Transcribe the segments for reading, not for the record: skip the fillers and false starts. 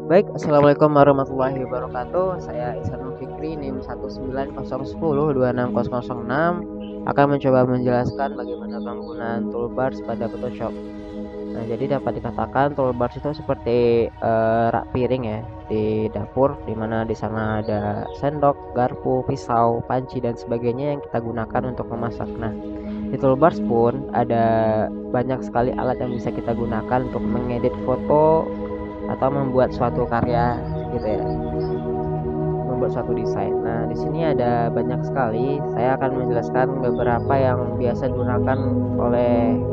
Baik, assalamualaikum warahmatullahi wabarakatuh. Saya Ihsanul Fikri, NIM 19010260006 akan mencoba menjelaskan bagaimana penggunaan toolbars pada Photoshop. Nah, jadi dapat dikatakan toolbars itu seperti rak piring ya di dapur, di mana di sana ada sendok, garpu, pisau, panci dan sebagainya yang kita gunakan untuk memasak. Nah, di toolbars pun ada banyak sekali alat yang bisa kita gunakan untuk mengedit foto atau membuat suatu karya gitu ya, membuat suatu desain. Nah, di sini ada banyak sekali. Saya akan menjelaskan beberapa yang biasa digunakan oleh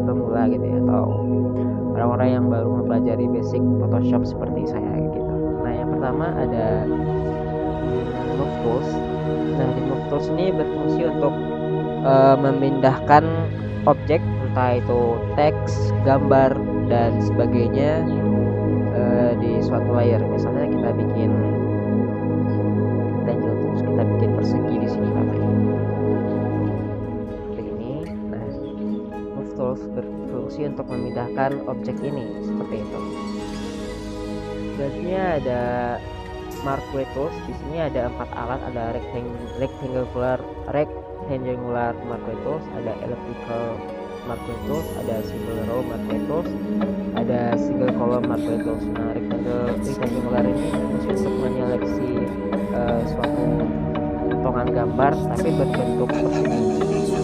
pemula gitu ya, atau orang-orang yang baru mempelajari basic Photoshop seperti saya gitu. Nah, yang pertama ada Move Tools. Nah, di Move Tools ini berfungsi untuk memindahkan objek, entah itu teks, gambar dan sebagainya di suatu layer. Misalnya kita bikin rectangle, terus kita bikin persegi di sini namanya seperti ini. Nah, move tools berfungsi untuk memindahkan objek ini seperti itu. Selanjutnya ada marquee tools. Di sini ada 4 alat, ada rectangular marquee tools, ada elliptical marquee tools, ada single row marquee tools, ada single column marquee tools. Nah, rectangular ini berfungsi untuk menyeleksi suatu potongan gambar tapi berbentuk persegi,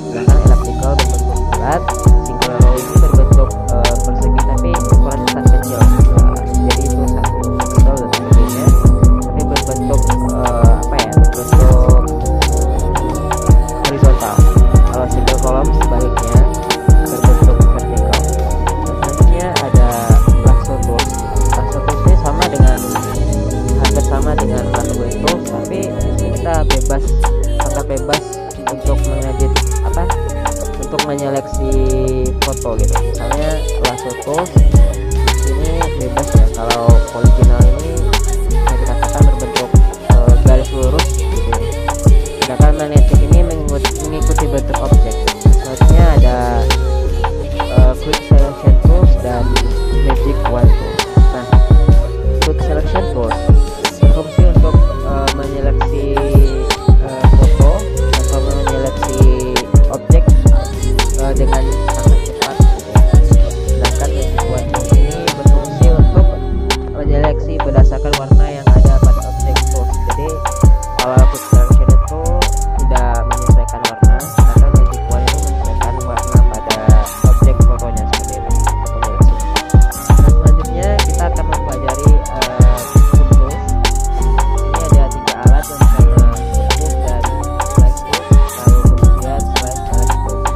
sedangkan elliptical berbentuk bulat. Single row ini berbentuk persegi tapi ukurannya sangat kecil, jadi itu satu pixel dan sebagainya, tapi berbentuk berbentuk horizontal. Kalau single column sebaliknya berbentuk vertikal. Selanjutnya ada lasso tools. Lasso tools ini hampir sama dengan marquee tools, tapi di sini kita sangat bebas untuk mengedit untuk menyeleksi foto gitu. Misalnya lasso tools ini bebas ya. Kalau original ini bisa dikatakan berbentuk garis lurus gitu. Sedangkan magnetic ini mengikuti bentuk objek. Selanjutnya ada quick selection tools dan magic wand tools. Nah, quick selection tools berfungsi untuk menyeleksi foto atau menyeleksi objek dengan sangat cepat. Sedangkan magic wand tools ini berfungsi untuk menyeleksi berdasarkan warna yang ada pada objek tools. Jadi kalau quick selection itu tidak menyesuaikan warna, sedangkan magic wand itu menyesuaikan warna pada objek fotonya seperti itu. Dan selanjutnya kita akan mempelajari crop tools. Ini ada 3 alat yang pertama crop dan slice tools, lalu kemudian slice select tools.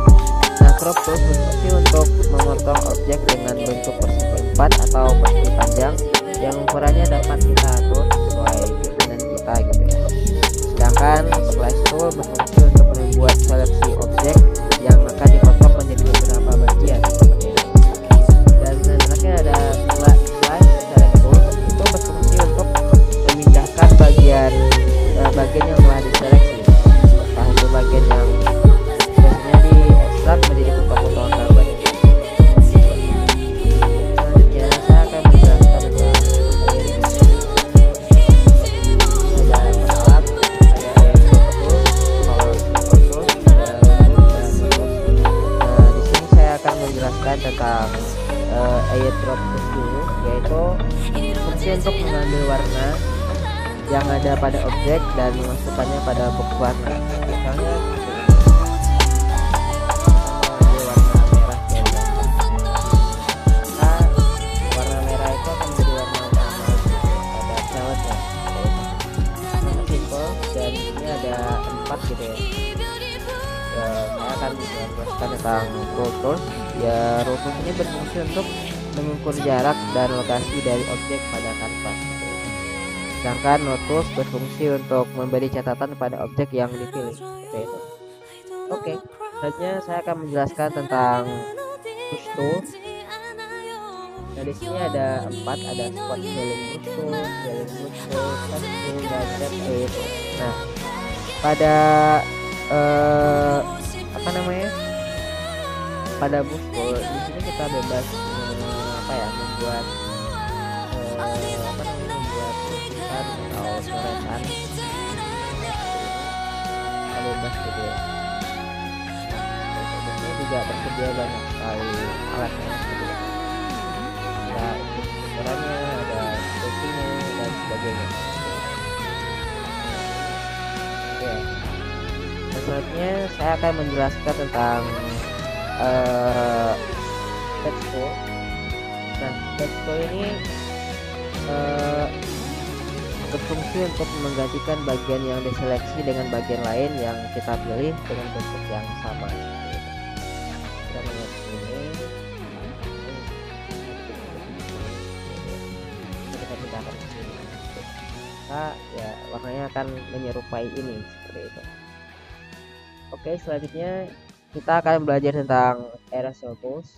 Nah, crop tools berfungsi untuk memotong objek dengan bentuk persegi 4 atau persegi panjang yang ukurannya dapat kita atur sesuai keinginan kita gitu ya. Sedangkan slice tool berfungsi untuk membuat seleksi objek yang akan dipotong menjadi beberapa bagian seperti ini. Dan terakhir ada slice select tool, itu berfungsi untuk memindahkan bagian yang telah diseleksi, entah itu bagian yang biasanya diekstrak menjadi potongan gambar. Selanjutnya saya akan menjelaskan tentang tentang airdrop tools dulu, yaitu fungsi untuk mengambil warna yang ada pada objek dan memasukkannya pada box warna. Misalnya warna merah ya, maka warna merah itu akan menjadi warna utama pada palette ya. Sangat simple, dan ini ada 4 gitu ya. Saya akan menjelaskan tentang roll tools. Ya, roll tools ini berfungsi untuk mengukur jarak dan lokasi dari objek pada kanvas. Sedangkan node tools berfungsi untuk memberi catatan pada objek yang dipilih. Seperti itu. Oke, selanjutnya saya akan menjelaskan tentang push tools. Nah, di sini ada 4, ada spot filling push tool, filling push tool, cut tool, dan set tool. Nah, pada pada push tool di sini kita bebas membuat apa namanya, membuat lukisan atau coretan bebas gitu ya. Sebenarnya juga tersedia banyak sekali alatnya gitu ya. Ada ukurannya, ada instruksinya dan sebagainya. Ya. Dan selanjutnya saya akan menjelaskan tentang uh, Sketchful. Nah, Sketchful ini uh, berfungsi untuk menggantikan bagian yang diseleksi dengan bagian lain yang kita pilih dengan bentuk yang sama. Kita melihat ini, kita pindahkan ke sini. Maka ya warnanya akan menyerupai ini seperti itu. Oke, selanjutnya kita akan belajar tentang Aerosol Tools.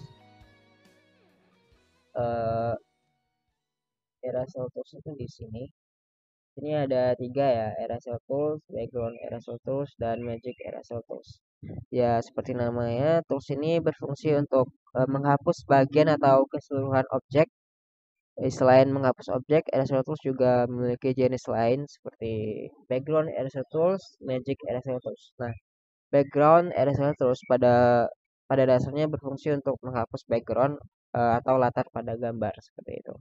Aerosol Tools itu di sini. Ini ada 3 ya, Aerosol Tools, Background Aerosol Tools, dan Magic Aerosol Tools. Ya, seperti namanya, tools ini berfungsi untuk menghapus bagian atau keseluruhan objek. Selain menghapus objek, Aerosol Tools juga memiliki jenis lain seperti Background Aerosol Tools, Magic Aerosol Tools. Nah, Background Aerosol Tools pada dasarnya berfungsi untuk menghapus background atau latar pada gambar seperti itu.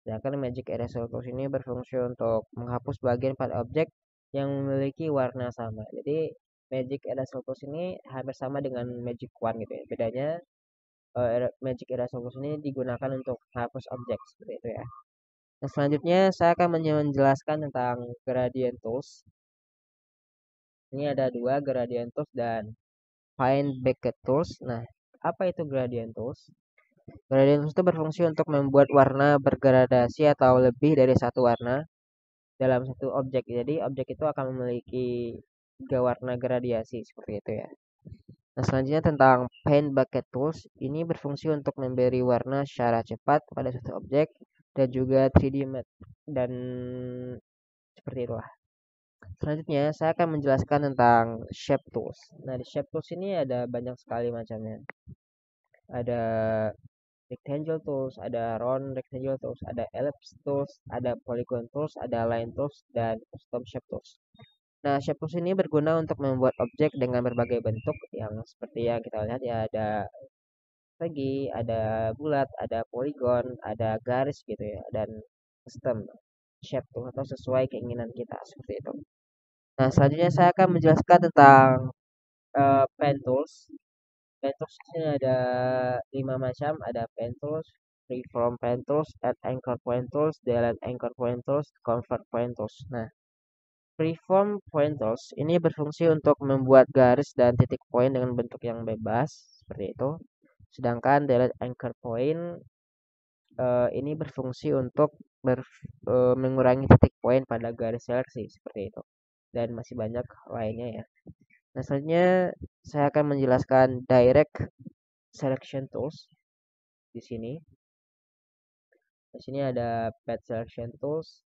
Sedangkan Magic Eraser Tools ini berfungsi untuk menghapus bagian pada objek yang memiliki warna sama. Jadi Magic Eraser Tools ini hampir sama dengan Magic Wand gitu ya. Bedanya Magic Eraser Tools ini digunakan untuk menghapus objek seperti itu ya. Nah, selanjutnya saya akan menjelaskan tentang Gradient Tools. Ini ada 2, Gradient Tools dan Fine Bucket Tools. Nah, apa itu Gradient Tools? Gradient Tools itu berfungsi untuk membuat warna bergradasi atau lebih dari satu warna dalam satu objek. Jadi objek itu akan memiliki 3 warna gradiasi seperti itu ya. Nah, selanjutnya tentang Paint Bucket Tools. Ini berfungsi untuk memberi warna secara cepat pada suatu objek dan juga 3D matte dan seperti itulah. Selanjutnya saya akan menjelaskan tentang Shape Tools. Nah, di Shape Tools ini ada banyak sekali macamnya. Ada rectangle tools, ada round rectangle tools, ada ellipse tools, ada polygon tools, ada line tools, dan custom shape tools. Nah, shape tools ini berguna untuk membuat objek dengan berbagai bentuk yang seperti yang kita lihat ya, ada segi, ada bulat, ada polygon, ada garis gitu ya, dan custom shape tool atau sesuai keinginan kita seperti itu. Nah, selanjutnya saya akan menjelaskan tentang pen tools. Pen tools ini ada 5 macam, ada pen tools, freeform pen tools, add anchor point tools, delete anchor point tools, convert point tools. Nah, freeform point tools ini berfungsi untuk membuat garis dan titik point dengan bentuk yang bebas seperti itu. Sedangkan delete anchor point ini berfungsi untuk mengurangi titik point pada garis seleksi seperti itu. Dan masih banyak lainnya ya. Nah, selanjutnya saya akan menjelaskan direct selection tools di sini. Di sini ada path selection tools,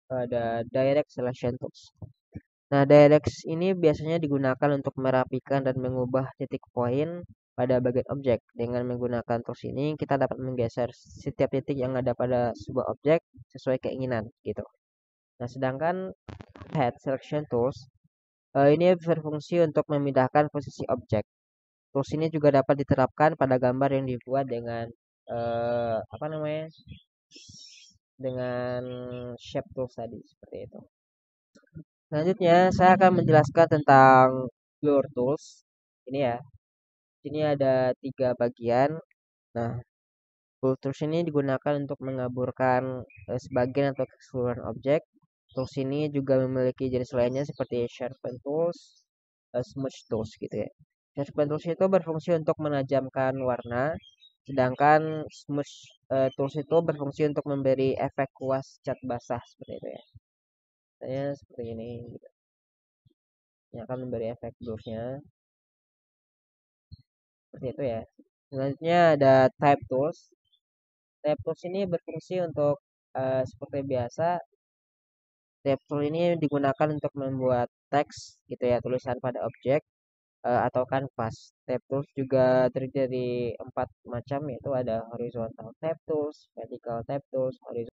ada direct selection tools. Nah, direct ini biasanya digunakan untuk merapikan dan mengubah titik poin pada bagian objek. Dengan menggunakan tools ini, kita dapat menggeser setiap titik yang ada pada sebuah objek sesuai keinginan gitu. Nah, sedangkan path selection tools ini berfungsi untuk memindahkan posisi objek. Tools ini juga dapat diterapkan pada gambar yang dibuat dengan apa namanya, dengan shape tools tadi seperti itu. Selanjutnya saya akan menjelaskan tentang blur tools. Ini ya, ini ada 3 bagian. Nah, blur tools ini digunakan untuk mengaburkan sebagian atau keseluruhan objek. Tools ini juga memiliki jenis lainnya seperti sharpen tools, smooth tools gitu ya. Sharpen tools itu berfungsi untuk menajamkan warna, sedangkan smooth tools itu berfungsi untuk memberi efek kuas cat basah seperti itu ya. Saya seperti ini gitu. Ini akan memberi efek blushnya seperti itu ya. Selanjutnya ada type tools. Type tools ini berfungsi untuk seperti biasa. Type tool ini digunakan untuk membuat teks gitu ya, tulisan pada objek atau kanvas. Type tools juga terdiri dari 4 macam, yaitu ada horizontal type tools, vertical type tools,